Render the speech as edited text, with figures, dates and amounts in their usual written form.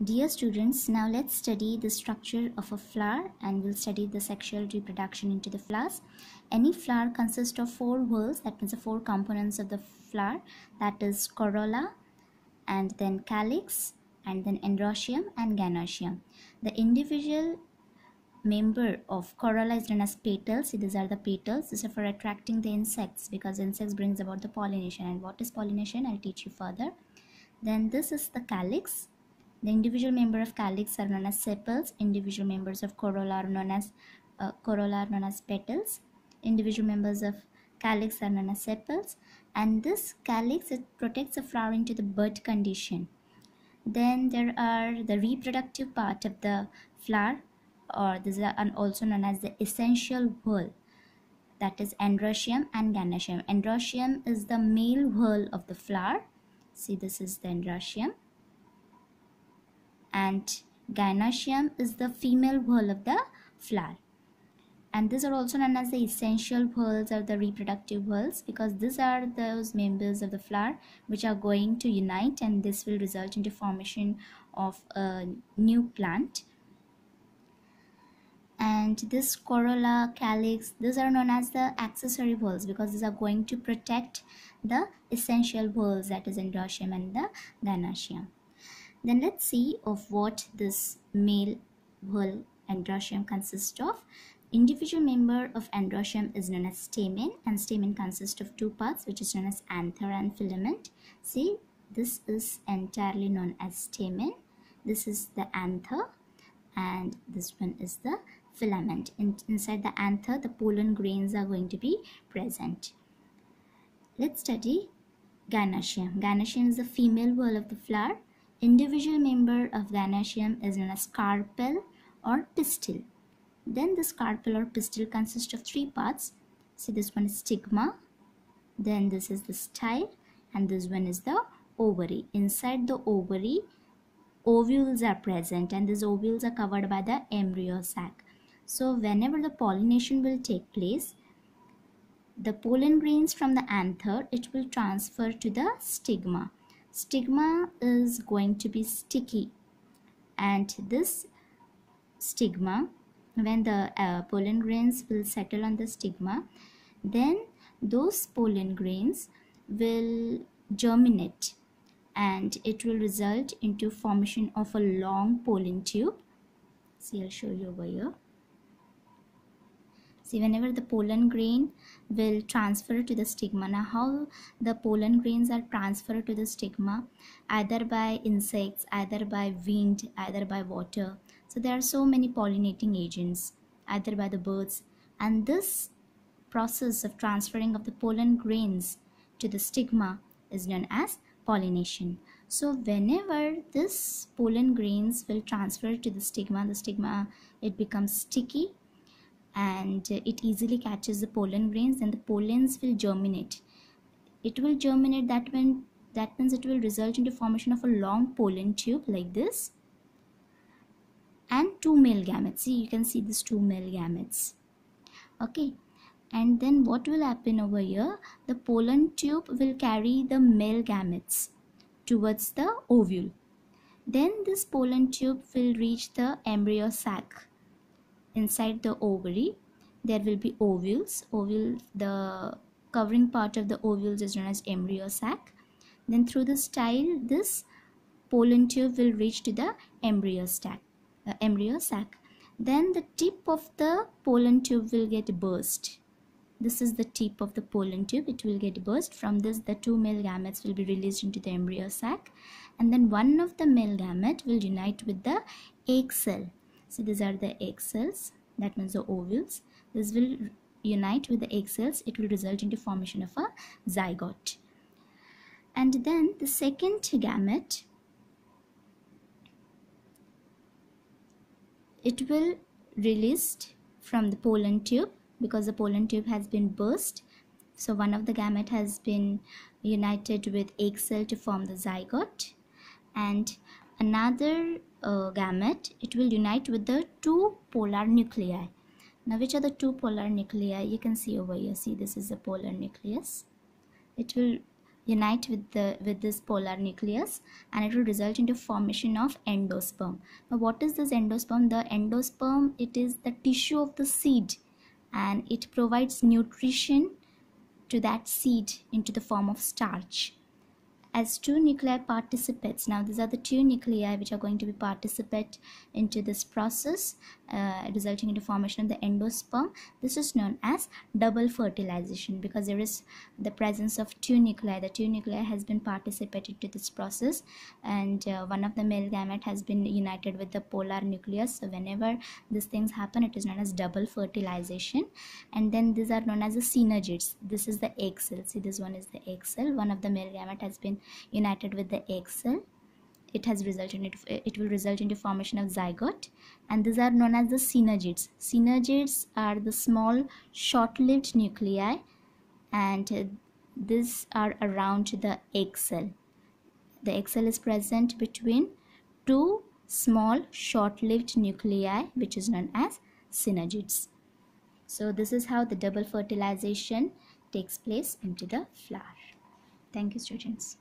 Dear students, now let's study the structure of a flower and we'll study the sexual reproduction into the flowers. Any flower consists of four whorls, that means the four components of the flower, that is corolla and then calyx and then androecium and gynoecium. The individual member of corolla is known as petals. See, these are the petals. These are for attracting the insects because insects brings about the pollination. And what is pollination? I'll teach you further. Then this is the calyx. The individual member of calyx are known as sepals. Individual members of corolla are known as petals. Individual members of calyx are known as sepals. And this calyx, it protects the flowering to the bud condition. Then there are the reproductive part of the flower, or these are also known as the essential whorl, that is androecium and gynoecium. Androecium is the male whorl of the flower. See, this is the androecium, and gynoecium is the female whorl of the flower. And these are also known as the essential whorls or the reproductive whorls, because these are those members of the flower which are going to unite, and this will result into formation of a new plant. And this corolla, calyx, these are known as the accessory whorls because these are going to protect the essential whorls, that is androecium and the gynoecium. Then let's see of what this male whorl androecium consists of. Individual member of androecium is known as stamen, and stamen consists of two parts, which is known as anther and filament. See, this is entirely known as stamen. This is the anther and this one is the filament. Inside the anther, the pollen grains are going to be present. Let's study gynoecium. Gynoecium is the female whorl of the flower. Individual member of gynoecium is known as carpel or pistil. Then this carpel or pistil consists of three parts. See, this one is stigma, then this is the style, and this one is the ovary. Inside the ovary, ovules are present, and these ovules are covered by the embryo sac. So whenever the pollination will take place, the pollen grains from the anther, it will transfer to the stigma. Stigma is going to be sticky, and this stigma, when the pollen grains will settle on the stigma, then those pollen grains will germinate and it will result into formation of a long pollen tube. See, I'll show you over here. See, whenever the pollen grain will transfer to the stigma. Now, how the pollen grains are transferred to the stigma? Either by insects, either by wind, either by water. So there are so many pollinating agents, either by the birds, and this process of transferring of the pollen grains to the stigma is known as pollination. So whenever this pollen grains will transfer to the stigma, it becomes sticky and it easily catches the pollen grains, and the pollens will germinate. It will germinate, that means it will result into formation of a long pollen tube like this, and two male gametes. See, you can see these two male gametes. Okay, and then what will happen over here? The pollen tube will carry the male gametes towards the ovule. Then this pollen tube will reach the embryo sac. Inside the ovary, there will be ovules. The covering part of the ovules is known as embryo sac. Then through the style, this pollen tube will reach to the embryo sac. Then the tip of the pollen tube will get burst. This is the tip of the pollen tube. It will get burst. From this, the two male gametes will be released into the embryo sac, and then one of the male gamete will unite with the egg cell. So these are the egg cells, that means the ovules. This will unite with the egg cells. It will result into formation of a zygote. And then the second gamete, it will released from the pollen tube because the pollen tube has been burst. So one of the gamete has been united with egg cell to form the zygote, and another gamete, it will unite with the two polar nuclei. Now, which are the two polar nuclei? You can see over here. See, this is the polar nucleus. It will unite with this polar nucleus, and it will result into formation of endosperm. Now what is this endosperm? The endosperm, it is the tissue of the seed, and it provides nutrition to that seed into the form of starch. As two nuclei participates, now these are the two nuclei which are going to be participate into this process, resulting into formation of the endosperm. This is known as double fertilization, because there is the presence of two nuclei. The two nuclei has been participated to this process, and one of the male gamete has been united with the polar nucleus. So whenever these things happen, it is known as double fertilization. And then these are known as the synergids. This is the egg cell. See, this one is the egg cell. One of the male gamete has been united with the egg cell. It will result into formation of zygote, and these are known as the synergids. Synergids are the small short-lived nuclei, and these are around the egg cell. The egg cell is present between two small short-lived nuclei, which is known as synergids. So this is how the double fertilization takes place into the flower. Thank you, students.